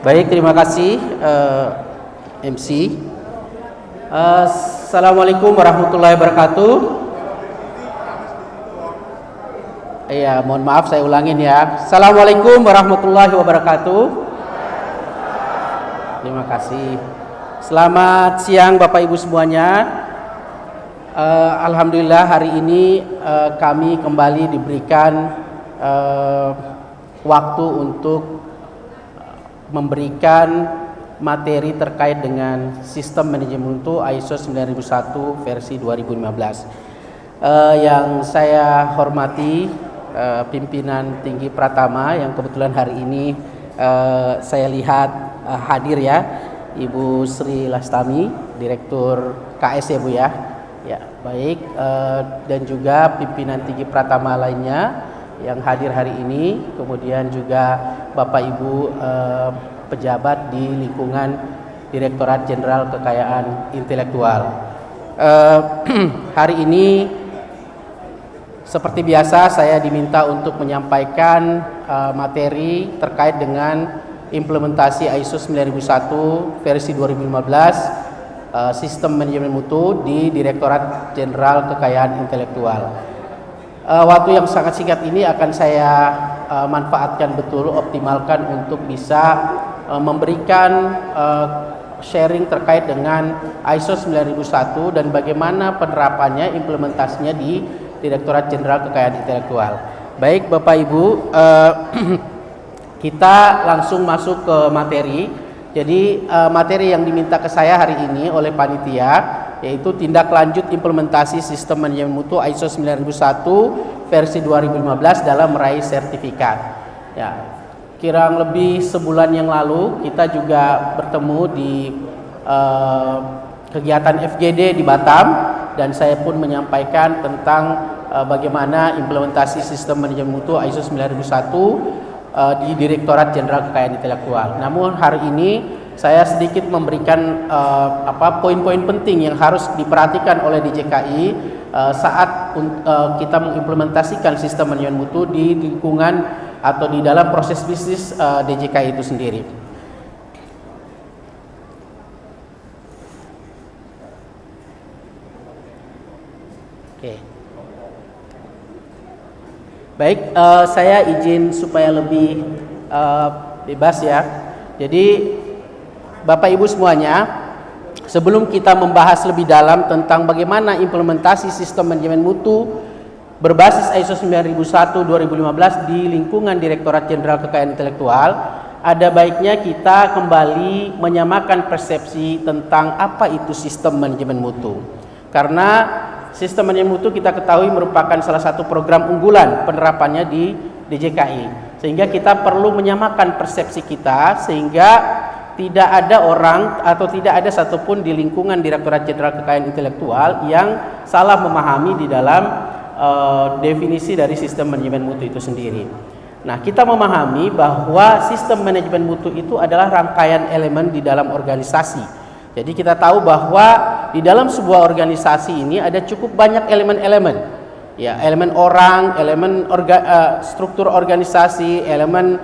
Baik, terima kasih MC. Assalamualaikum warahmatullahi wabarakatuh. Iya, mohon maaf saya ulangin ya. Assalamualaikum warahmatullahi wabarakatuh. Terima kasih. Selamat siang Bapak Ibu semuanya. Alhamdulillah hari ini kami kembali diberikan waktu untuk memberikan materi terkait dengan sistem manajemen mutu ISO 9001 versi 2015. Yang saya hormati pimpinan tinggi Pratama yang kebetulan hari ini saya lihat hadir ya, Ibu Sri Lastami, Direktur KS ya Bu ya. Ya, baik, dan juga pimpinan tinggi Pratama lainnya yang hadir hari ini, kemudian juga Bapak Ibu pejabat di lingkungan Direktorat Jenderal Kekayaan Intelektual. Hari ini seperti biasa saya diminta untuk menyampaikan materi terkait dengan implementasi ISO 9001 versi 2015 sistem manajemen mutu di Direktorat Jenderal Kekayaan Intelektual. Waktu yang sangat singkat ini akan saya manfaatkan betul, optimalkan untuk bisa memberikan sharing terkait dengan ISO 9001 dan bagaimana penerapannya, implementasinya di Direktorat Jenderal Kekayaan Intelektual. Baik Bapak Ibu, kita langsung masuk ke materi. Jadi materi yang diminta ke saya hari ini oleh panitia yaitu tindak lanjut implementasi sistem manajemen mutu ISO 9001 versi 2015 dalam meraih sertifikat. Ya, kurang lebih sebulan yang lalu kita juga bertemu di kegiatan FGD di Batam dan saya pun menyampaikan tentang bagaimana implementasi sistem manajemen mutu ISO 9001 di Direktorat Jenderal Kekayaan Intelektual. Namun hari ini saya sedikit memberikan poin-poin penting yang harus diperhatikan oleh DJKI saat kita mengimplementasikan sistem manajemen mutu di lingkungan atau di dalam proses bisnis DJKI itu sendiri. Oke. Baik, saya izin supaya lebih bebas ya. Jadi Bapak Ibu semuanya, sebelum kita membahas lebih dalam tentang bagaimana implementasi sistem manajemen mutu berbasis ISO 9001 2015 di lingkungan Direktorat Jenderal Kekayaan Intelektual, ada baiknya kita kembali menyamakan persepsi tentang apa itu sistem manajemen mutu. Karena sistem manajemen mutu kita ketahui merupakan salah satu program unggulan penerapannya di DJKI. Sehingga kita perlu menyamakan persepsi kita sehingga tidak ada orang atau tidak ada satupun di lingkungan Direktorat Jenderal Kekayaan Intelektual yang salah memahami di dalam definisi dari sistem manajemen mutu itu sendiri. Nah, kita memahami bahwa sistem manajemen mutu itu adalah rangkaian elemen di dalam organisasi. Jadi kita tahu bahwa di dalam sebuah organisasi ini ada cukup banyak elemen-elemen. Ya, elemen orang, elemen struktur organisasi, elemen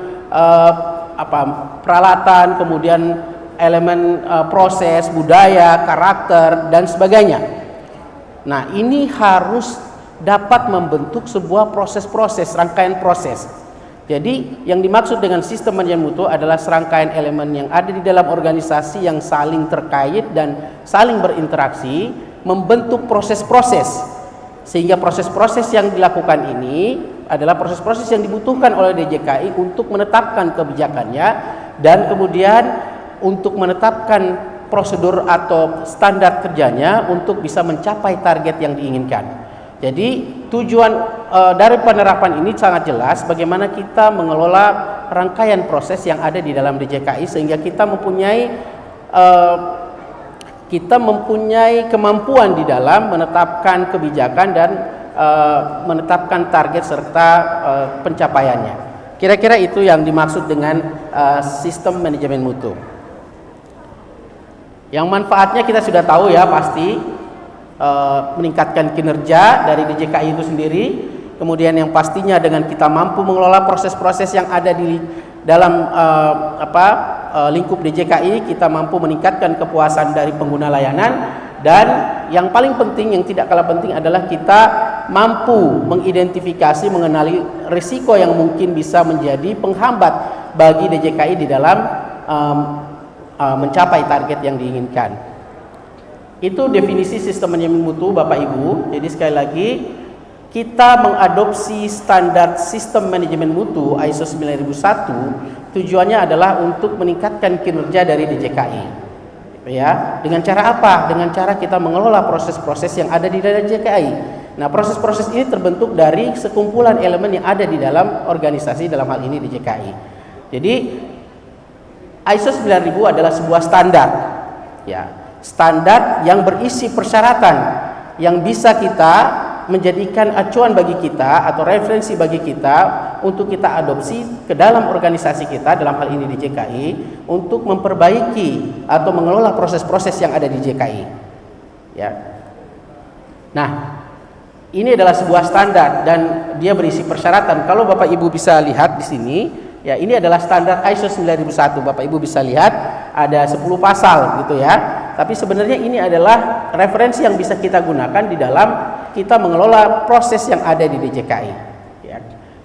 peralatan, kemudian elemen proses, budaya, karakter dan sebagainya. Nah, ini harus dapat membentuk sebuah proses-proses, rangkaian proses. Jadi yang dimaksud dengan sistem manajemen mutu adalah serangkaian elemen yang ada di dalam organisasi yang saling terkait dan saling berinteraksi membentuk proses-proses, sehingga proses-proses yang dilakukan ini adalah proses-proses yang dibutuhkan oleh DJKI untuk menetapkan kebijakannya dan kemudian untuk menetapkan prosedur atau standar kerjanya untuk bisa mencapai target yang diinginkan. Jadi tujuan dari penerapan ini sangat jelas bagaimana kita mengelola rangkaian proses yang ada di dalam DJKI sehingga kita mempunyai kemampuan di dalam menetapkan kebijakan dan menetapkan target serta pencapaiannya. Kira-kira itu yang dimaksud dengan sistem manajemen mutu. Yang manfaatnya kita sudah tahu ya, pasti meningkatkan kinerja dari DJKI itu sendiri. Kemudian yang pastinya dengan kita mampu mengelola proses-proses yang ada di dalam lingkup DJKI kita mampu meningkatkan kepuasan dari pengguna layanan, dan yang paling penting, yang tidak kalah penting adalah kita mampu mengidentifikasi, mengenali risiko yang mungkin bisa menjadi penghambat bagi DJKI di dalam mencapai target yang diinginkan. Itu definisi sistem manajemen mutu, Bapak Ibu. Jadi sekali lagi, kita mengadopsi standar sistem manajemen mutu ISO 9001 tujuannya adalah untuk meningkatkan kinerja dari DJKI. Ya, dengan cara apa? Dengan cara kita mengelola proses-proses yang ada di dalam DJKI. Nah, proses-proses ini terbentuk dari sekumpulan elemen yang ada di dalam organisasi, dalam hal ini DJKI. Jadi ISO 9000 adalah sebuah standar, ya, standar yang berisi persyaratan yang bisa kita menjadikan acuan bagi kita atau referensi bagi kita untuk kita adopsi ke dalam organisasi kita, dalam hal ini di DJKI, untuk memperbaiki atau mengelola proses-proses yang ada di DJKI. Ya. Nah, ini adalah sebuah standar dan dia berisi persyaratan. Kalau Bapak Ibu bisa lihat di sini, ya, ini adalah standar ISO 9001. Bapak Ibu bisa lihat ada 10 pasal gitu ya. Tapi sebenarnya ini adalah referensi yang bisa kita gunakan di dalam kita mengelola proses yang ada di DJKI. Ya.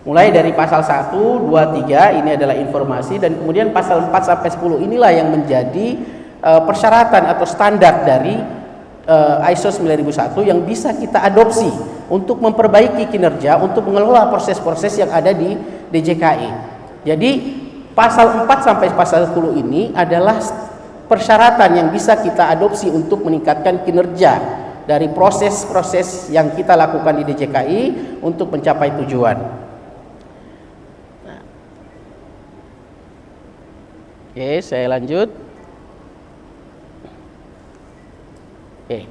Mulai dari pasal 1, 2, 3 ini adalah informasi, dan kemudian pasal 4 sampai 10 inilah yang menjadi persyaratan atau standar dari ISO 9001 yang bisa kita adopsi untuk memperbaiki kinerja, untuk mengelola proses-proses yang ada di DJKI. Jadi pasal 4 sampai pasal 10 ini adalah persyaratan yang bisa kita adopsi untuk meningkatkan kinerja dari proses-proses yang kita lakukan di DJKI untuk mencapai tujuan. Nah. Oke, saya lanjut. Oke.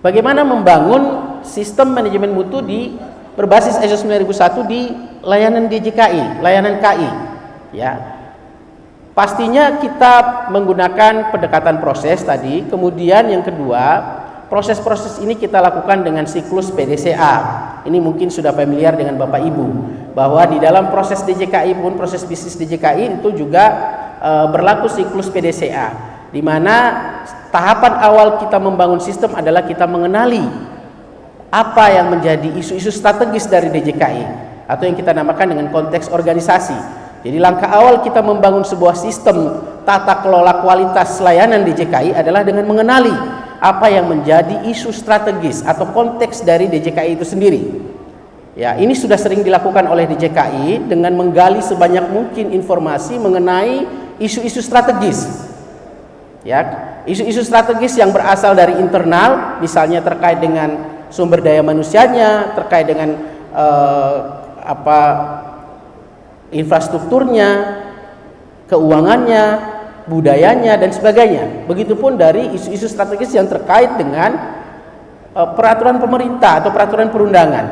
Bagaimana membangun sistem manajemen mutu di berbasis ISO 9001 di layanan DJKI, layanan KI, ya. Pastinya kita menggunakan pendekatan proses tadi. Kemudian yang kedua, proses-proses ini kita lakukan dengan siklus PDCA. Ini mungkin sudah familiar dengan Bapak Ibu, bahwa di dalam proses DJKI pun, proses bisnis DJKI itu juga berlaku siklus PDCA, di mana tahapan awal kita membangun sistem adalah kita mengenali apa yang menjadi isu-isu strategis dari DJKI atau yang kita namakan dengan konteks organisasi. Jadi langkah awal kita membangun sebuah sistem tata kelola kualitas layanan DJKI adalah dengan mengenali apa yang menjadi isu strategis atau konteks dari DJKI itu sendiri. Ya, ini sudah sering dilakukan oleh DJKI dengan menggali sebanyak mungkin informasi mengenai isu-isu strategis. Ya, isu-isu strategis yang berasal dari internal, misalnya terkait dengan sumber daya manusianya, terkait dengan infrastrukturnya, keuangannya, budayanya, dan sebagainya. Begitupun dari isu-isu strategis yang terkait dengan peraturan pemerintah atau peraturan perundangan.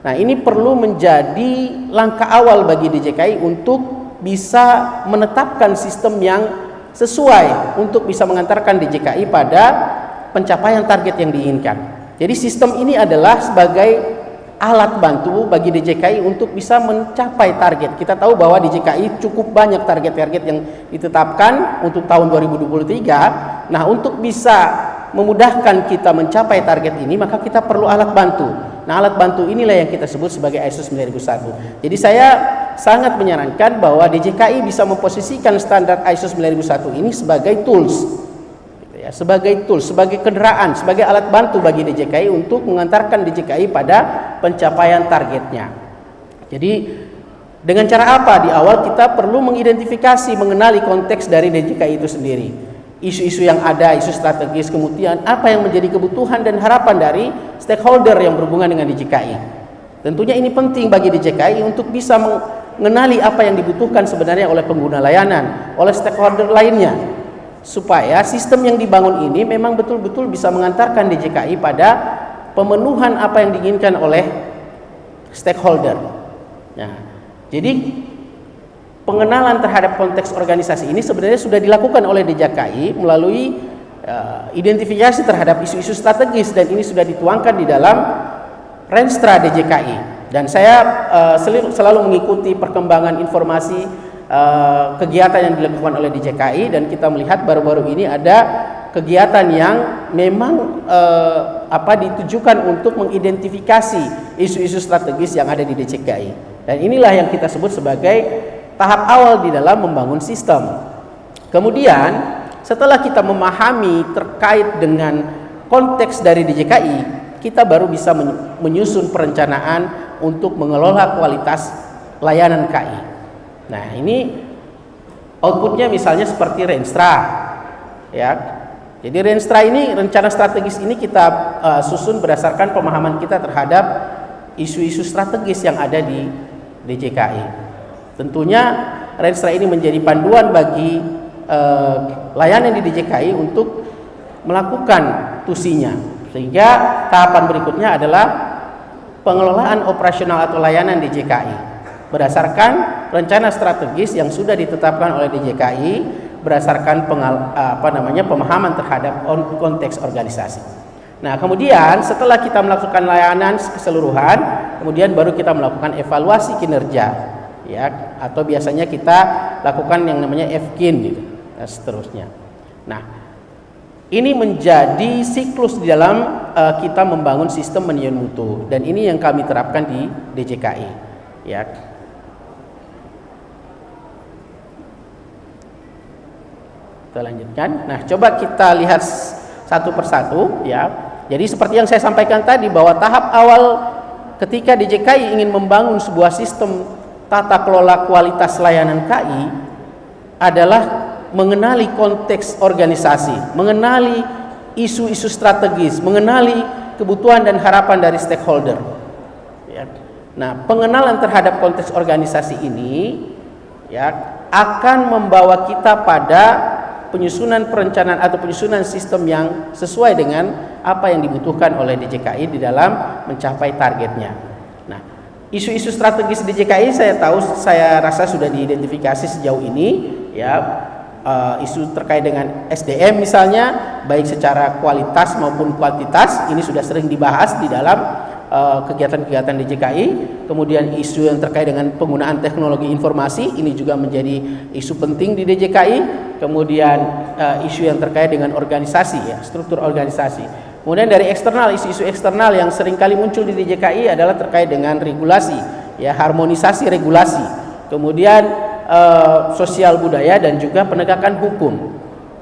Nah, ini perlu menjadi langkah awal bagi DJKI untuk bisa menetapkan sistem yang sesuai untuk bisa mengantarkan DJKI pada pencapaian target yang diinginkan. Jadi sistem ini adalah sebagai alat bantu bagi DJKI untuk bisa mencapai target. Kita tahu bahwa DJKI cukup banyak target-target yang ditetapkan untuk tahun 2023. Nah, untuk bisa memudahkan kita mencapai target ini, maka kita perlu alat bantu. Nah, alat bantu inilah yang kita sebut sebagai ISO 9001. Jadi saya sangat menyarankan bahwa DJKI bisa memposisikan standar ISO 9001 ini sebagai tools. Sebagai tools, sebagai kendaraan, sebagai alat bantu bagi DJKI untuk mengantarkan DJKI pada pencapaian targetnya. Jadi dengan cara apa? Di awal kita perlu mengidentifikasi, mengenali konteks dari DJKI itu sendiri, isu-isu yang ada, isu strategis, kemudian apa yang menjadi kebutuhan dan harapan dari stakeholder yang berhubungan dengan DJKI. Tentunya ini penting bagi DJKI untuk bisa mengenali apa yang dibutuhkan sebenarnya oleh pengguna layanan, oleh stakeholder lainnya, supaya sistem yang dibangun ini memang betul-betul bisa mengantarkan DJKI pada pemenuhan apa yang diinginkan oleh stakeholder. Nah, jadi pengenalan terhadap konteks organisasi ini sebenarnya sudah dilakukan oleh DJKI melalui identifikasi terhadap isu-isu strategis, dan ini sudah dituangkan di dalam Renstra DJKI. Dan saya selalu mengikuti perkembangan informasi kegiatan yang dilakukan oleh DJKI, dan kita melihat baru-baru ini ada kegiatan yang memang ditujukan untuk mengidentifikasi isu-isu strategis yang ada di DJKI. Dan inilah yang kita sebut sebagai tahap awal di dalam membangun sistem. Kemudian setelah kita memahami terkait dengan konteks dari DJKI, kita baru bisa menyusun perencanaan untuk mengelola kualitas layanan KI. Nah, ini outputnya misalnya seperti Renstra, ya. Jadi Renstra ini, rencana strategis ini kita susun berdasarkan pemahaman kita terhadap isu-isu strategis yang ada di DJKI. Tentunya Renstra ini menjadi panduan bagi layanan di DJKI untuk melakukan tusinya, sehingga tahapan berikutnya adalah pengelolaan operasional atau layanan DJKI berdasarkan rencana strategis yang sudah ditetapkan oleh DJKI berdasarkan pemahaman terhadap konteks organisasi. Nah, kemudian setelah kita melakukan layanan keseluruhan, kemudian baru kita melakukan evaluasi kinerja, ya, atau biasanya kita lakukan yang namanya FKIN gitu, dan seterusnya. Nah, ini menjadi siklus di dalam kita membangun sistem manajemen mutu, dan ini yang kami terapkan di DJKI, ya. Kita lanjutkan. Nah, coba kita lihat satu persatu, ya. Jadi seperti yang saya sampaikan tadi, bahwa tahap awal ketika DJKI ingin membangun sebuah sistem tata kelola kualitas layanan KI adalah mengenali konteks organisasi, mengenali isu-isu strategis, mengenali kebutuhan dan harapan dari stakeholder, ya. Nah, pengenalan terhadap konteks organisasi ini, ya, akan membawa kita pada penyusunan perencanaan atau penyusunan sistem yang sesuai dengan apa yang dibutuhkan oleh DJKI di dalam mencapai targetnya. Nah, isu-isu strategis DJKI saya rasa sudah diidentifikasi sejauh ini, ya. Isu terkait dengan SDM misalnya, baik secara kualitas maupun kuantitas, ini sudah sering dibahas di dalam kegiatan-kegiatan DJKI. Kemudian isu yang terkait dengan penggunaan teknologi informasi, ini juga menjadi isu penting di DJKI. Kemudian isu yang terkait dengan organisasi, ya, struktur organisasi. Kemudian dari eksternal, isu-isu eksternal yang seringkali muncul di DJKI adalah terkait dengan regulasi, ya, harmonisasi regulasi. Kemudian sosial budaya dan juga penegakan hukum.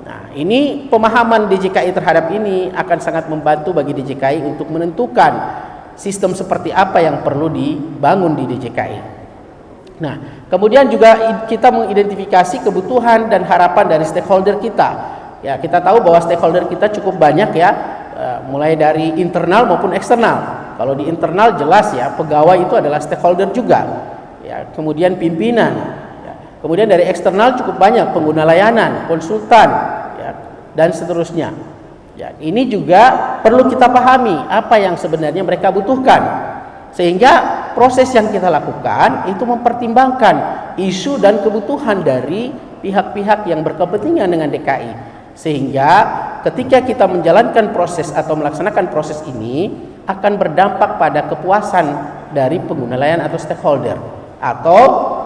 Nah, ini pemahaman DJKI terhadap ini akan sangat membantu bagi DJKI untuk menentukan sistem seperti apa yang perlu dibangun di DJKI. Nah, kemudian juga kita mengidentifikasi kebutuhan dan harapan dari stakeholder kita. Ya, kita tahu bahwa stakeholder kita cukup banyak, ya, mulai dari internal maupun eksternal. Kalau di internal jelas, ya, pegawai itu adalah stakeholder juga. Ya, kemudian pimpinan. Ya, kemudian dari eksternal cukup banyak, pengguna layanan, konsultan, ya, dan seterusnya. Ya, ini juga perlu kita pahami apa yang sebenarnya mereka butuhkan, sehingga proses yang kita lakukan itu mempertimbangkan isu dan kebutuhan dari pihak-pihak yang berkepentingan dengan DKI, sehingga ketika kita menjalankan proses atau melaksanakan proses ini akan berdampak pada kepuasan dari pengguna layanan atau stakeholder, atau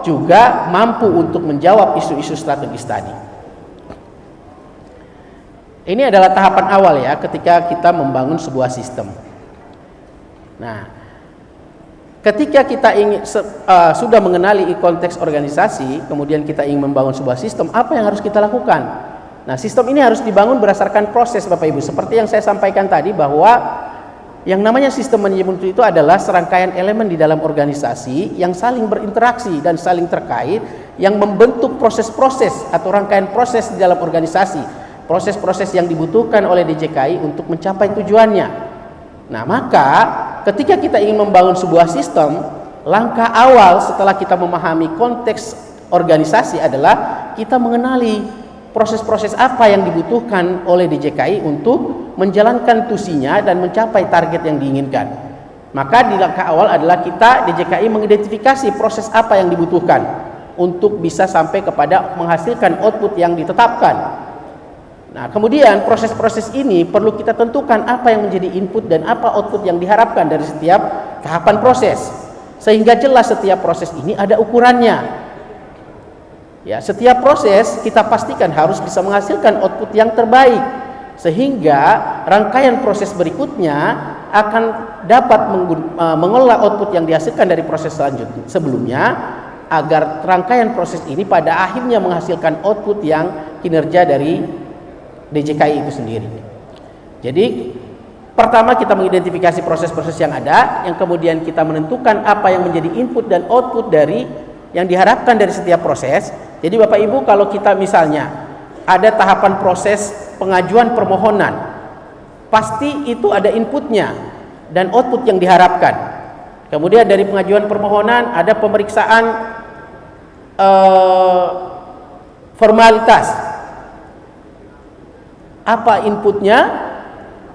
juga mampu untuk menjawab isu-isu strategis tadi. Ini adalah tahapan awal, ya, ketika kita membangun sebuah sistem. Nah, ketika kita ingin sudah mengenali konteks organisasi, kemudian kita ingin membangun sebuah sistem, apa yang harus kita lakukan? Nah, sistem ini harus dibangun berdasarkan proses, Bapak Ibu. Seperti yang saya sampaikan tadi, bahwa yang namanya sistem manajemen itu adalah serangkaian elemen di dalam organisasi yang saling berinteraksi dan saling terkait, yang membentuk proses-proses atau rangkaian proses di dalam organisasi. Proses-proses yang dibutuhkan oleh DJKI untuk mencapai tujuannya. Nah, maka ketika kita ingin membangun sebuah sistem, langkah awal setelah kita memahami konteks organisasi adalah kita mengenali proses-proses apa yang dibutuhkan oleh DJKI untuk menjalankan tusinya dan mencapai target yang diinginkan. Maka di langkah awal adalah kita DJKI mengidentifikasi proses apa yang dibutuhkan untuk bisa sampai kepada menghasilkan output yang ditetapkan. Nah, kemudian proses-proses ini perlu kita tentukan apa yang menjadi input dan apa output yang diharapkan dari setiap tahapan proses, sehingga jelas setiap proses ini ada ukurannya. Ya, setiap proses kita pastikan harus bisa menghasilkan output yang terbaik, sehingga rangkaian proses berikutnya akan dapat mengolah output yang dihasilkan dari proses selanjutnya sebelumnya, agar rangkaian proses ini pada akhirnya menghasilkan output yang kinerja dari DJKI itu sendiri. Jadi pertama kita mengidentifikasi proses-proses yang ada, yang kemudian kita menentukan apa yang menjadi input dan output dari yang diharapkan dari setiap proses. Jadi Bapak Ibu, kalau kita misalnya ada tahapan proses pengajuan permohonan, pasti itu ada inputnya dan output yang diharapkan. Kemudian dari pengajuan permohonan ada pemeriksaan formalitas, apa inputnya,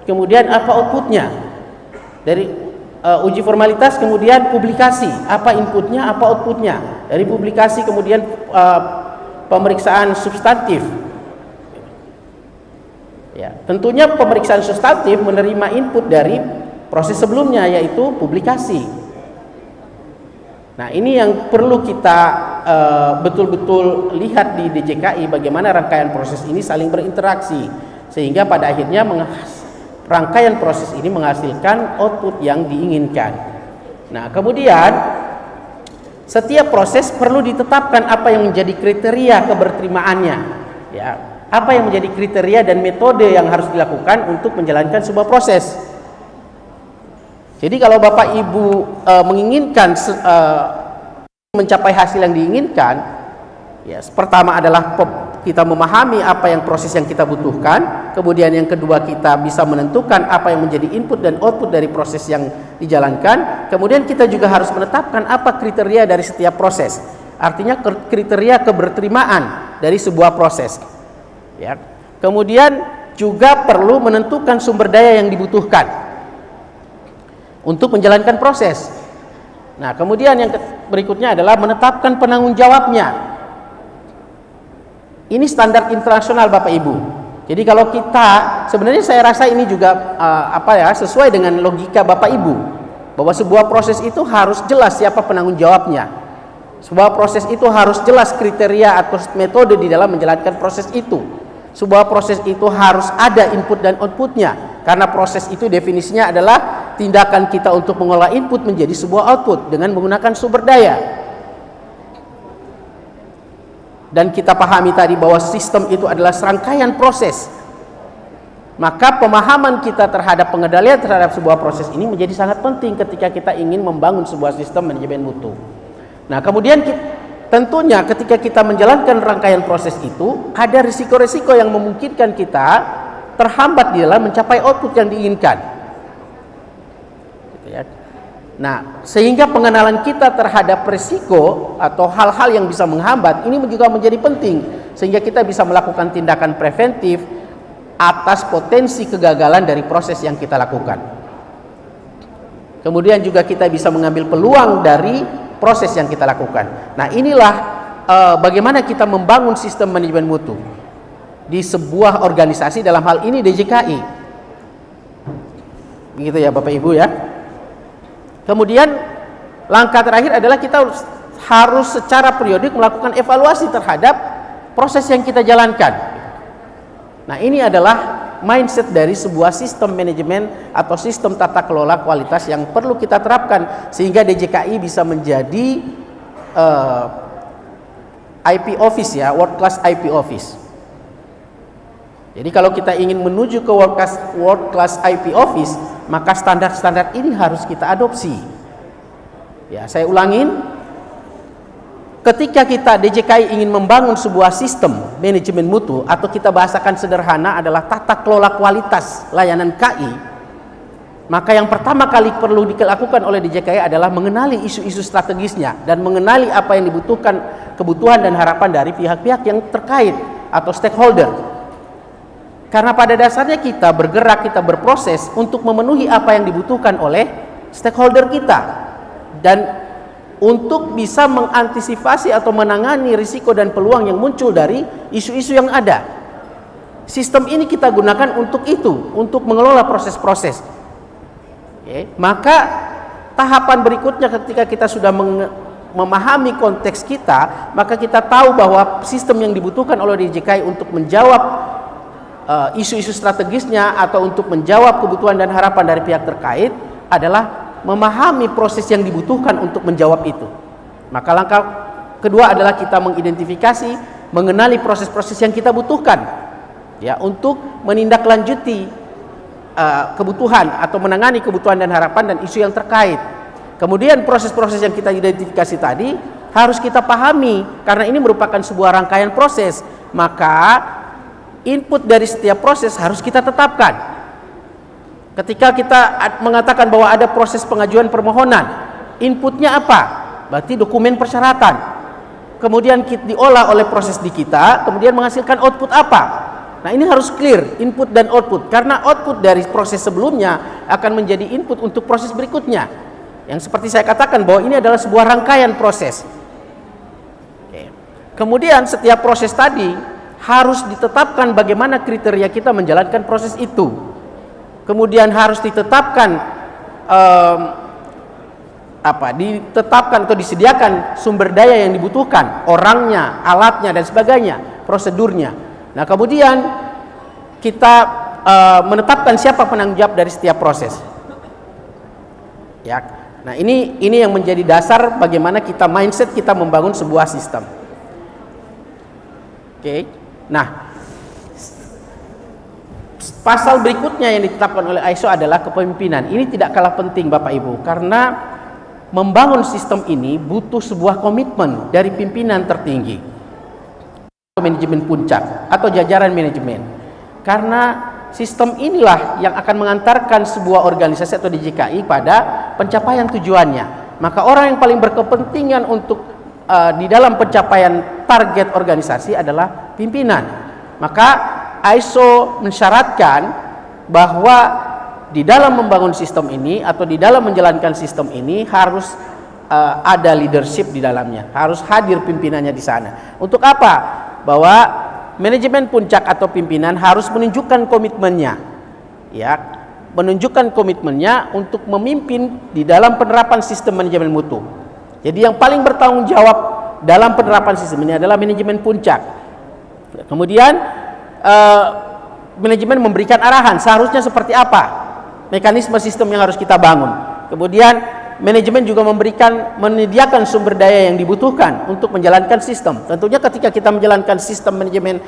kemudian apa outputnya. Dari uji formalitas kemudian publikasi, apa inputnya, apa outputnya. Dari publikasi kemudian pemeriksaan substantif. Ya, tentunya pemeriksaan substantif menerima input dari proses sebelumnya, yaitu publikasi. Nah, ini yang perlu kita betul-betul lihat di DJKI, bagaimana rangkaian proses ini saling berinteraksi, sehingga pada akhirnya rangkaian proses ini menghasilkan output yang diinginkan. Nah, kemudian setiap proses perlu ditetapkan apa yang menjadi kriteria keberterimaannya, ya. Apa yang menjadi kriteria dan metode yang harus dilakukan untuk menjalankan sebuah proses. Jadi kalau Bapak Ibu menginginkan mencapai hasil yang diinginkan, ya, pertama adalah kita memahami apa yang proses yang kita butuhkan, kemudian yang kedua kita bisa menentukan apa yang menjadi input dan output dari proses yang dijalankan, kemudian kita juga harus menetapkan apa kriteria dari setiap proses, artinya kriteria keberterimaan dari sebuah proses, ya. Kemudian juga perlu menentukan sumber daya yang dibutuhkan untuk menjalankan proses. Nah, kemudian yang berikutnya adalah menetapkan penanggung jawabnya. Ini standar internasional Bapak Ibu. Jadi kalau kita, sebenarnya saya rasa ini juga sesuai dengan logika Bapak Ibu, bahwa sebuah proses itu harus jelas siapa penanggung jawabnya. Sebuah proses itu harus jelas kriteria atau metode di dalam menjalankan proses itu. Sebuah proses itu harus ada input dan outputnya, karena proses itu definisinya adalah tindakan kita untuk mengolah input menjadi sebuah output dengan menggunakan sumber daya. Dan kita pahami tadi bahwa sistem itu adalah serangkaian proses. Maka pemahaman kita terhadap pengendalian terhadap sebuah proses ini menjadi sangat penting ketika kita ingin membangun sebuah sistem manajemen mutu. Nah, kemudian tentunya ketika kita menjalankan rangkaian proses itu, ada risiko-risiko yang memungkinkan kita terhambat di dalam mencapai output yang diinginkan. Gitu ya. Nah, sehingga pengenalan kita terhadap risiko atau hal-hal yang bisa menghambat ini juga menjadi penting, sehingga kita bisa melakukan tindakan preventif atas potensi kegagalan dari proses yang kita lakukan. Kemudian juga kita bisa mengambil peluang dari proses yang kita lakukan. Nah, inilah bagaimana kita membangun sistem manajemen mutu di sebuah organisasi, dalam hal ini DJKI. Begitu ya Bapak Ibu ya. Kemudian langkah terakhir adalah kita harus secara periodik melakukan evaluasi terhadap proses yang kita jalankan. Nah, ini adalah mindset dari sebuah sistem manajemen atau sistem tata kelola kualitas yang perlu kita terapkan, sehingga DJKI bisa menjadi IP Office, ya, World Class IP Office. Jadi kalau kita ingin menuju ke World Class IP Office, maka standar-standar ini harus kita adopsi. Ya, saya ulangin, ketika kita DJKI ingin membangun sebuah sistem manajemen mutu, atau kita bahasakan sederhana adalah tata kelola kualitas layanan KI, maka yang pertama kali perlu dilakukan oleh DJKI adalah mengenali isu-isu strategisnya dan mengenali apa yang dibutuhkan, kebutuhan dan harapan dari pihak-pihak yang terkait atau stakeholder. Karena pada dasarnya kita bergerak, kita berproses untuk memenuhi apa yang dibutuhkan oleh stakeholder kita, dan untuk bisa mengantisipasi atau menangani risiko dan peluang yang muncul dari isu-isu yang ada. Sistem ini kita gunakan untuk itu, untuk mengelola proses-proses. Maka tahapan berikutnya ketika kita sudah memahami konteks kita, maka kita tahu bahwa sistem yang dibutuhkan oleh DJKI untuk menjawab isu-isu strategisnya atau untuk menjawab kebutuhan dan harapan dari pihak terkait adalah memahami proses yang dibutuhkan untuk menjawab itu. Maka langkah kedua adalah kita mengidentifikasi, mengenali proses-proses yang kita butuhkan ya untuk menindaklanjuti kebutuhan atau menangani kebutuhan dan harapan dan isu yang terkait. Kemudian proses-proses yang kita identifikasi tadi harus kita pahami karena ini merupakan sebuah rangkaian proses, maka input dari setiap proses harus kita tetapkan. Ketika kita mengatakan bahwa ada proses pengajuan permohonan, inputnya apa? Berarti dokumen persyaratan. Kemudian diolah oleh proses di kita, kemudian menghasilkan output apa? Nah, ini harus clear input dan output karena output dari proses sebelumnya akan menjadi input untuk proses berikutnya. Yang seperti saya katakan bahwa ini adalah sebuah rangkaian proses. Oke. Kemudian setiap proses tadi harus ditetapkan bagaimana kriteria kita menjalankan proses itu. Kemudian harus ditetapkan ditetapkan atau disediakan sumber daya yang dibutuhkan, orangnya, alatnya dan sebagainya, prosedurnya. Nah, kemudian kita menetapkan siapa penanggung jawab dari setiap proses. Ya. Nah, ini yang menjadi dasar bagaimana kita mindset kita membangun sebuah sistem. Oke. Nah, pasal berikutnya yang ditetapkan oleh ISO adalah kepemimpinan. Ini tidak kalah penting Bapak Ibu karena membangun sistem ini butuh sebuah komitmen dari pimpinan tertinggi, manajemen puncak atau jajaran manajemen. Karena sistem inilah yang akan mengantarkan sebuah organisasi atau DJKI pada pencapaian tujuannya. Maka orang yang paling berkepentingan untuk di dalam pencapaian target organisasi adalah pimpinan. Maka ISO mensyaratkan bahwa di dalam membangun sistem ini atau di dalam menjalankan sistem ini harus ada leadership di dalamnya, harus hadir pimpinannya di sana. Untuk apa? Bahwa manajemen puncak atau pimpinan harus menunjukkan komitmennya, ya, menunjukkan komitmennya untuk memimpin di dalam penerapan sistem manajemen mutu. Jadi yang paling bertanggung jawab dalam penerapan sistem ini adalah manajemen puncak. Kemudian manajemen memberikan arahan seharusnya seperti apa mekanisme sistem yang harus kita bangun. Kemudian manajemen juga menyediakan sumber daya yang dibutuhkan untuk menjalankan sistem. Tentunya ketika kita menjalankan sistem manajemen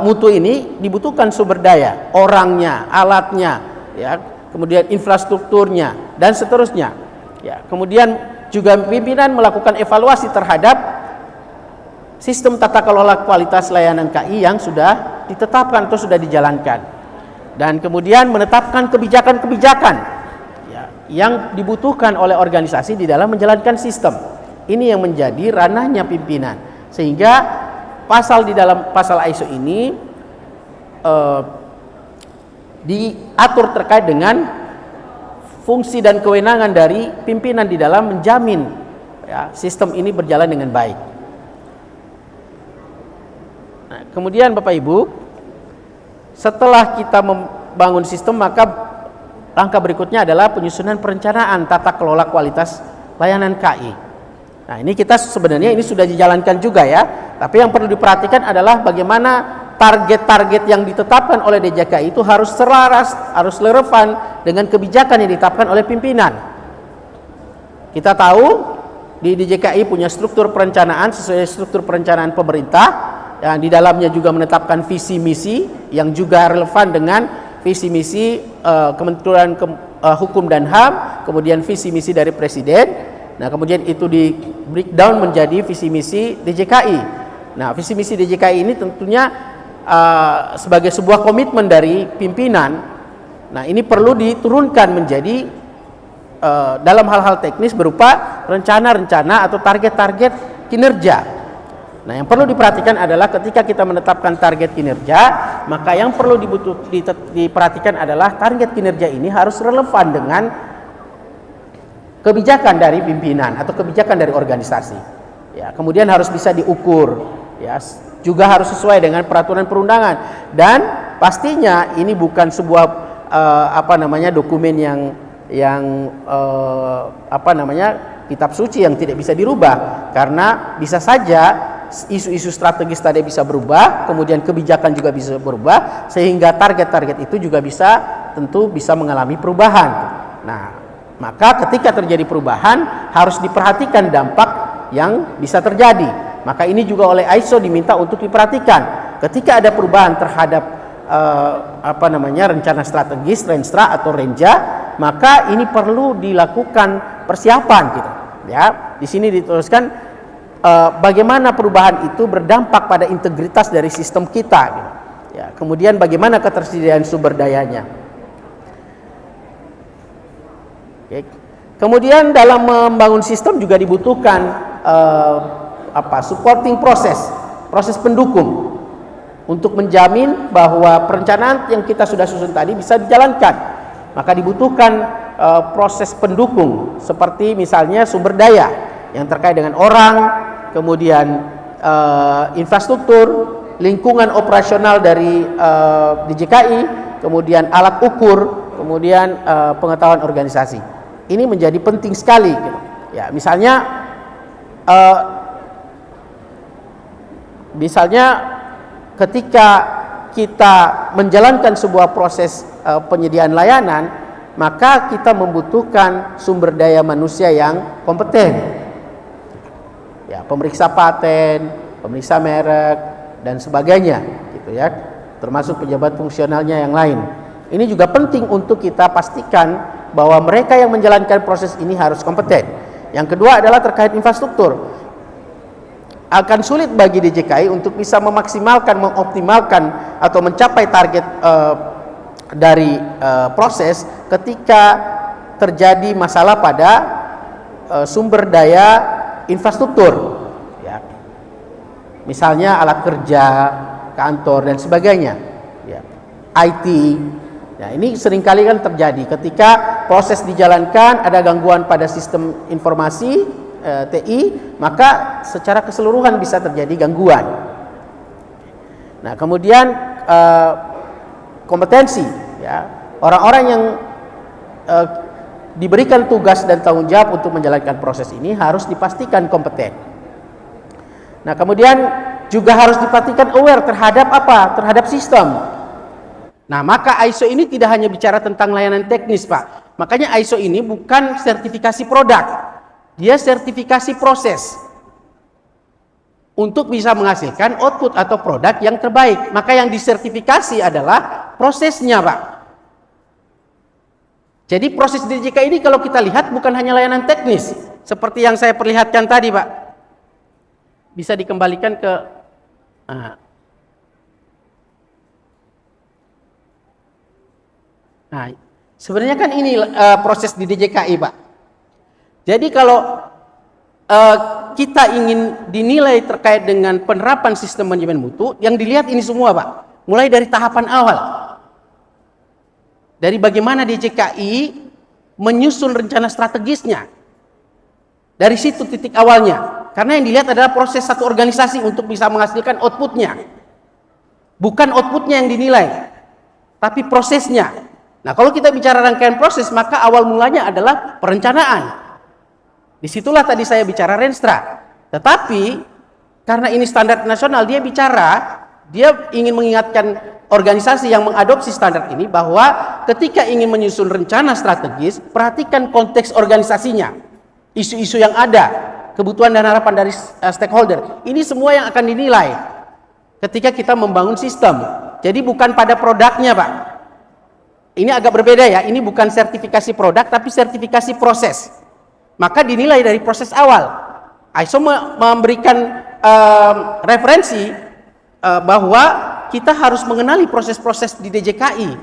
mutu ini dibutuhkan sumber daya, orangnya, alatnya, ya, kemudian infrastrukturnya dan seterusnya. Ya, kemudian juga pimpinan melakukan evaluasi terhadap sistem tata kelola kualitas layanan KI yang sudah ditetapkan atau sudah dijalankan. Dan kemudian menetapkan kebijakan-kebijakan yang dibutuhkan oleh organisasi di dalam menjalankan sistem. Ini yang menjadi ranahnya pimpinan. Sehingga pasal di dalam pasal ISO ini diatur terkait dengan fungsi dan kewenangan dari pimpinan di dalam menjamin ya, sistem ini berjalan dengan baik. Nah, kemudian Bapak Ibu, setelah kita membangun sistem maka langkah berikutnya adalah penyusunan perencanaan tata kelola kualitas layanan KI. Nah, ini kita sebenarnya ini sudah dijalankan juga ya. Tapi yang perlu diperhatikan adalah bagaimana target-target yang ditetapkan oleh DJKI itu harus selaras, harus relevan dengan kebijakan yang ditetapkan oleh pimpinan. Kita tahu di DJKI punya struktur perencanaan sesuai struktur perencanaan pemerintah yang di dalamnya juga menetapkan visi misi yang juga relevan dengan visi misi Kementerian Hukum dan HAM, kemudian visi misi dari Presiden. Nah, kemudian itu di breakdown menjadi visi misi DJKI. Nah, visi misi DJKI ini tentunya sebagai sebuah komitmen dari pimpinan. Nah, ini perlu diturunkan menjadi dalam hal-hal teknis berupa rencana-rencana atau target-target kinerja. Nah, yang perlu diperhatikan adalah ketika kita menetapkan target kinerja, maka yang perlu diperhatikan adalah target kinerja ini harus relevan dengan kebijakan dari pimpinan atau kebijakan dari organisasi. Ya, kemudian harus bisa diukur, ya, juga harus sesuai dengan peraturan perundangan dan pastinya ini bukan sebuah dokumen yang kitab suci yang tidak bisa dirubah, karena bisa saja isu-isu strategis tadi bisa berubah, kemudian kebijakan juga bisa berubah, sehingga target-target itu juga tentu bisa mengalami perubahan. Nah, maka ketika terjadi perubahan harus diperhatikan dampak yang bisa terjadi. Maka ini juga oleh ISO diminta untuk diperhatikan. Ketika ada perubahan terhadap rencana strategis, Renstra atau Renja, maka ini perlu dilakukan persiapan gitu. Ya, di sini dituliskan bagaimana perubahan itu berdampak pada integritas dari sistem kita gitu. Ya, kemudian bagaimana ketersediaan sumber dayanya. Oke. Kemudian dalam membangun sistem juga dibutuhkan supporting proses pendukung untuk menjamin bahwa perencanaan yang kita sudah susun tadi bisa dijalankan. Maka dibutuhkan proses pendukung seperti misalnya sumber daya yang terkait dengan orang, kemudian infrastruktur, lingkungan operasional dari DJKI, kemudian alat ukur, kemudian pengetahuan organisasi. Ini menjadi penting sekali gitu. Ya, misalnya ketika kita menjalankan sebuah proses penyediaan layanan, maka kita membutuhkan sumber daya manusia yang kompeten. Ya, pemeriksa paten, pemeriksa merek dan sebagainya gitu ya. Termasuk pejabat fungsionalnya yang lain. Ini juga penting untuk kita pastikan bahwa mereka yang menjalankan proses ini harus kompeten. Yang kedua adalah terkait infrastruktur. Akan sulit bagi DJKI untuk bisa memaksimalkan, mengoptimalkan atau mencapai target dari proses ketika terjadi masalah pada sumber daya infrastruktur. Ya. Misalnya alat kerja, kantor dan sebagainya. Ya. IT. Nah, ini seringkali kan terjadi ketika proses dijalankan ada gangguan pada sistem informasi TI, maka secara keseluruhan bisa terjadi gangguan. Nah, kemudian kompetensi, ya, orang-orang yang diberikan tugas dan tanggung jawab untuk menjalankan proses ini harus dipastikan kompeten. Nah, kemudian juga harus dipastikan aware terhadap terhadap sistem. Nah, maka ISO ini tidak hanya bicara tentang layanan teknis, Pak. Makanya ISO ini bukan sertifikasi produk, dia sertifikasi proses untuk bisa menghasilkan output atau produk yang terbaik. Maka yang disertifikasi adalah prosesnya, Pak. Jadi proses DJK ini kalau kita lihat bukan hanya layanan teknis, seperti yang saya perlihatkan tadi, Pak. Bisa dikembalikan ke Nah, sebenarnya kan ini proses di DJKI, Pak. Jadi kalau kita ingin dinilai terkait dengan penerapan sistem manajemen mutu, yang dilihat ini semua, Pak. Mulai dari tahapan awal. Dari bagaimana DJKI menyusun rencana strategisnya. Dari situ titik awalnya. Karena yang dilihat adalah proses satu organisasi untuk bisa menghasilkan outputnya. Bukan outputnya yang dinilai, tapi prosesnya. Nah, kalau kita bicara rangkaian proses, maka awal mulanya adalah perencanaan. Disitulah tadi saya bicara Renstra. Tetapi, karena ini standar nasional, dia ingin mengingatkan organisasi yang mengadopsi standar ini bahwa ketika ingin menyusun rencana strategis, perhatikan konteks organisasinya, isu-isu yang ada, kebutuhan dan harapan dari stakeholder. Ini semua yang akan dinilai ketika kita membangun sistem. Jadi bukan pada produknya, Pak. Ini agak berbeda ya, ini bukan sertifikasi produk tapi sertifikasi proses. Maka dinilai dari proses awal. ISO memberikan referensi bahwa kita harus mengenali proses-proses di DJKI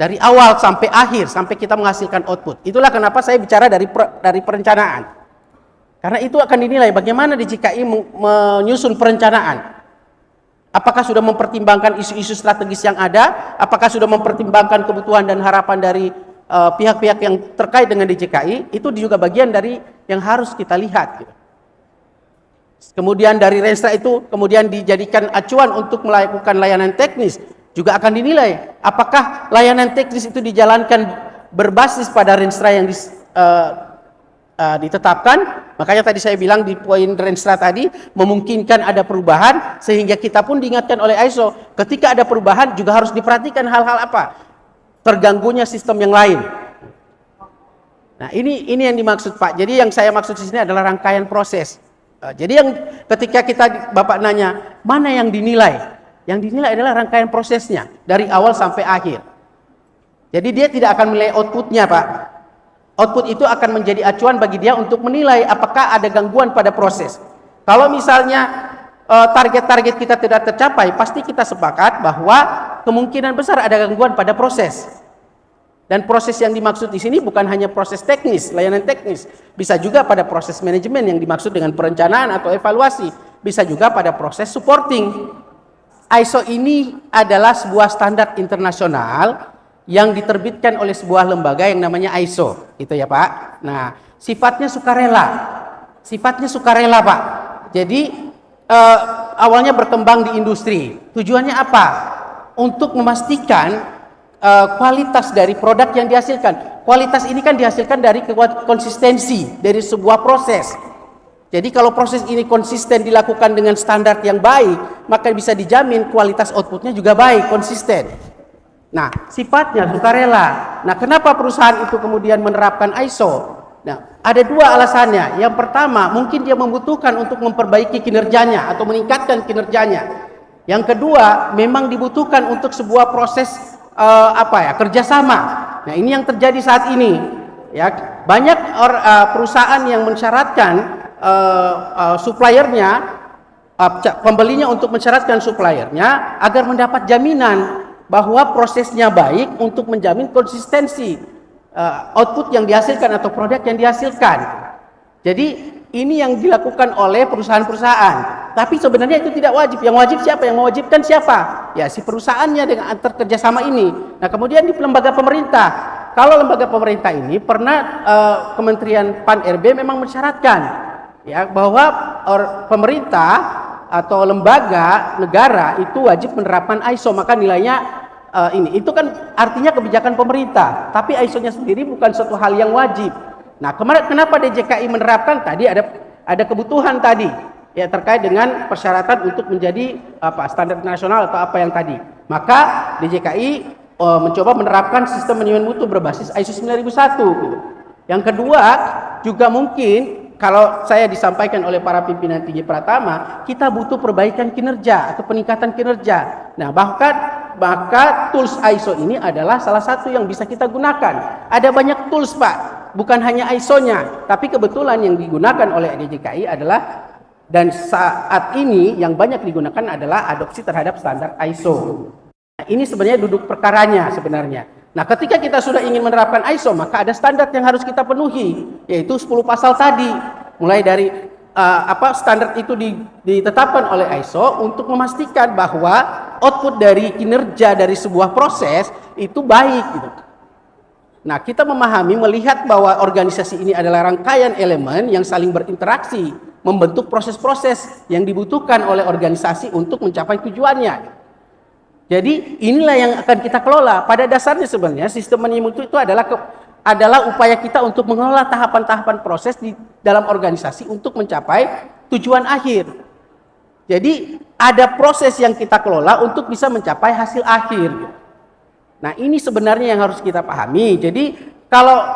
dari awal sampai akhir, sampai kita menghasilkan output. Itulah kenapa saya bicara dari perencanaan. Karena itu akan dinilai bagaimana DJKI menyusun perencanaan. Apakah sudah mempertimbangkan isu-isu strategis yang ada? Apakah sudah mempertimbangkan kebutuhan dan harapan dari pihak-pihak yang terkait dengan DJKI? Itu juga bagian dari yang harus kita lihat. Gitu. Kemudian dari Renstra itu kemudian dijadikan acuan untuk melakukan layanan teknis. Juga akan dinilai apakah layanan teknis itu dijalankan berbasis pada Renstra yang ditetapkan. Makanya tadi saya bilang di poin Renstra tadi memungkinkan ada perubahan, sehingga kita pun diingatkan oleh ISO ketika ada perubahan juga harus diperhatikan hal-hal apa terganggunya sistem yang lain. Nah ini yang dimaksud Pak. Jadi yang saya maksud di sini adalah rangkaian proses. Jadi yang ketika Bapak nanya mana yang dinilai, yang dinilai adalah rangkaian prosesnya dari awal sampai akhir. Jadi dia tidak akan menilai outputnya Pak. Output itu akan menjadi acuan bagi dia untuk menilai apakah ada gangguan pada proses. Kalau misalnya target-target kita tidak tercapai, pasti kita sepakat bahwa kemungkinan besar ada gangguan pada proses. Dan proses yang dimaksud di sini bukan hanya proses teknis, layanan teknis, bisa juga pada proses manajemen yang dimaksud dengan perencanaan atau evaluasi, bisa juga pada proses supporting. ISO ini adalah sebuah standar internasional yang diterbitkan oleh sebuah lembaga yang namanya ISO, itu ya Pak. Nah, sifatnya sukarela Pak. Jadi awalnya berkembang di industri. Tujuannya apa? Untuk memastikan kualitas dari produk yang dihasilkan. Kualitas ini kan dihasilkan dari konsistensi dari sebuah proses. Jadi kalau proses ini konsisten dilakukan dengan standar yang baik, maka bisa dijamin kualitas outputnya juga baik, konsisten. Nah, sifatnya sukarela. Nah, kenapa perusahaan itu kemudian menerapkan ISO? Nah, ada dua alasannya. Yang pertama, mungkin dia membutuhkan untuk memperbaiki kinerjanya atau meningkatkan kinerjanya. Yang kedua, memang dibutuhkan untuk sebuah proses kerjasama. Nah, ini yang terjadi saat ini. Ya, banyak perusahaan yang mensyaratkan suppliernya, pembelinya untuk mensyaratkan suppliernya agar mendapat jaminan bahwa prosesnya baik untuk menjamin konsistensi output yang dihasilkan atau produk yang dihasilkan. Jadi ini yang dilakukan oleh perusahaan-perusahaan. Tapi sebenarnya itu tidak wajib. Yang wajib siapa? Yang mewajibkan siapa? Ya si perusahaannya dengan antar kerjasama ini. Nah kemudian di lembaga pemerintah. Kalau lembaga pemerintah ini pernah Kementerian Pan-RB memang mensyaratkan ya bahwa pemerintah atau lembaga negara itu wajib menerapkan ISO, maka nilainya ini. Itu kan artinya kebijakan pemerintah, tapi ISO-nya sendiri bukan suatu hal yang wajib. Nah, kenapa DJKI menerapkan? Tadi ada kebutuhan tadi ya terkait dengan persyaratan untuk menjadi standar nasional atau apa yang tadi. Maka DJKI mencoba menerapkan sistem manajemen mutu berbasis ISO 9001 gitu. Yang kedua, juga mungkin kalau saya disampaikan oleh para pimpinan tinggi Pratama, kita butuh perbaikan kinerja atau peningkatan kinerja. Nah, maka tools ISO ini adalah salah satu yang bisa kita gunakan. Ada banyak tools Pak, bukan hanya ISO-nya, tapi kebetulan yang digunakan oleh DJKI adalah, dan saat ini yang banyak digunakan adalah adopsi terhadap standar ISO. Nah, ini sebenarnya duduk perkaranya sebenarnya. Nah, ketika kita sudah ingin menerapkan ISO, maka ada standar yang harus kita penuhi, yaitu 10 pasal tadi. Mulai dari standar itu ditetapkan oleh ISO untuk memastikan bahwa output dari kinerja dari sebuah proses itu baik gitu. Nah, kita memahami, melihat bahwa organisasi ini adalah rangkaian elemen yang saling berinteraksi, membentuk proses-proses yang dibutuhkan oleh organisasi untuk mencapai tujuannya. Jadi inilah yang akan kita kelola. Pada dasarnya sebenarnya sistem manajemen mutu itu adalah upaya kita untuk mengelola tahapan-tahapan proses di dalam organisasi untuk mencapai tujuan akhir. Jadi ada proses yang kita kelola untuk bisa mencapai hasil akhir. Nah ini sebenarnya yang harus kita pahami. Jadi kalau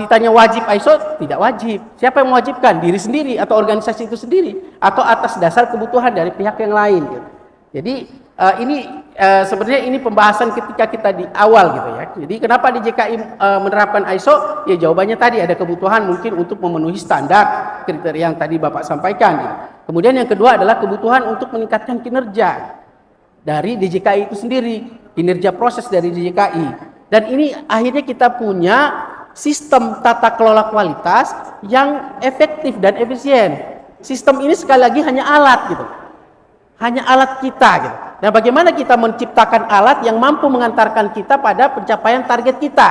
ditanya wajib ISO, tidak wajib. Siapa yang mewajibkan? Diri sendiri atau organisasi itu sendiri, atau atas dasar kebutuhan dari pihak yang lain. Jadi sebenarnya ini pembahasan ketika kita di awal gitu ya. Jadi kenapa DJKI menerapkan ISO? Ya jawabannya tadi ada kebutuhan mungkin untuk memenuhi standar kriteria yang tadi Bapak sampaikan. Gitu. Kemudian yang kedua adalah kebutuhan untuk meningkatkan kinerja dari DJKI itu sendiri, kinerja proses dari DJKI. Dan ini akhirnya kita punya sistem tata kelola kualitas yang efektif dan efisien. Sistem ini sekali lagi hanya alat gitu. Hanya alat kita gitu. Nah, bagaimana kita menciptakan alat yang mampu mengantarkan kita pada pencapaian target kita?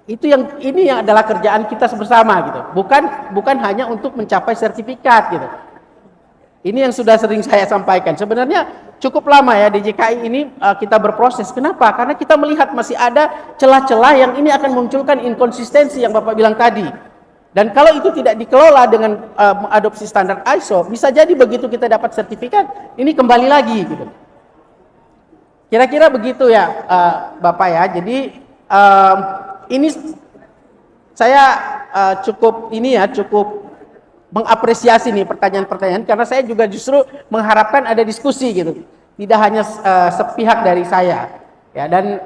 Ini yang adalah kerjaan kita bersama gitu. Bukan hanya untuk mencapai sertifikat gitu. Ini yang sudah sering saya sampaikan. Sebenarnya cukup lama ya DJKI ini kita berproses. Kenapa? Karena kita melihat masih ada celah-celah yang ini akan munculkan inkonsistensi yang Bapak bilang tadi. Dan kalau itu tidak dikelola dengan mengadopsi standar ISO, bisa jadi begitu kita dapat sertifikat, ini kembali lagi gitu. Kira-kira begitu ya, Bapak ya. Jadi ini saya cukup mengapresiasi nih pertanyaan-pertanyaan, karena saya juga justru mengharapkan ada diskusi gitu, tidak hanya sepihak dari saya. Ya, dan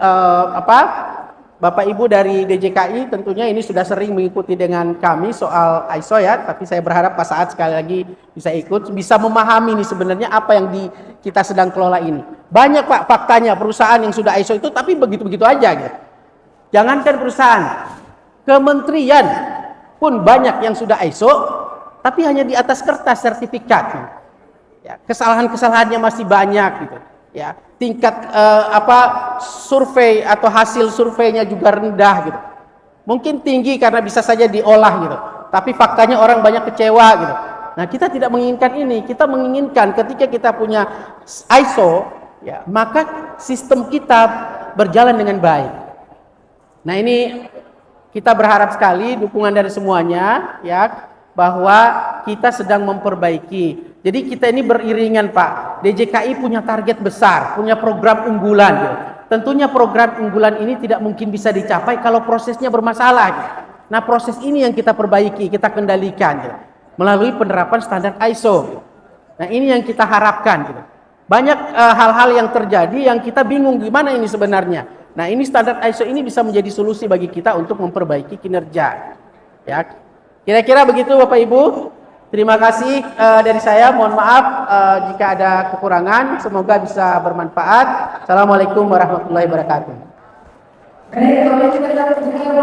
Bapak Ibu dari DJKI tentunya ini sudah sering mengikuti dengan kami soal ISO ya, tapi saya berharap Pak Saad sekali lagi bisa ikut, bisa memahami nih sebenarnya apa yang kita sedang kelola ini. Banyak Pak faktanya perusahaan yang sudah ISO itu tapi begitu-begitu aja gitu. Jangankan perusahaan, kementerian pun banyak yang sudah ISO tapi hanya di atas kertas sertifikat. Ya, kesalahan-kesalahannya masih banyak gitu. Ya, tingkat survei atau hasil surveinya juga rendah gitu. Mungkin tinggi karena bisa saja diolah gitu, tapi faktanya orang banyak kecewa gitu. Nah, kita tidak menginginkan ini. Kita menginginkan ketika kita punya ISO, ya, maka sistem kita berjalan dengan baik. Nah, ini kita berharap sekali dukungan dari semuanya, ya, bahwa kita sedang memperbaiki. Jadi kita ini beriringan Pak. DJKI punya target besar, punya program unggulan. Gitu. Tentunya program unggulan ini tidak mungkin bisa dicapai kalau prosesnya bermasalah. Gitu. Nah, proses ini yang kita perbaiki, kita kendalikan gitu, melalui penerapan standar ISO. Gitu. Nah, ini yang kita harapkan. Gitu. Banyak hal-hal yang terjadi yang kita bingung gimana ini sebenarnya. Nah, ini standar ISO ini bisa menjadi solusi bagi kita untuk memperbaiki kinerja. Ya, kira-kira begitu Bapak Ibu. Terima kasih dari saya. Mohon maaf jika ada kekurangan. Semoga bisa bermanfaat. Assalamualaikum warahmatullahi wabarakatuh. Baik, kalau kita dapat diskusinya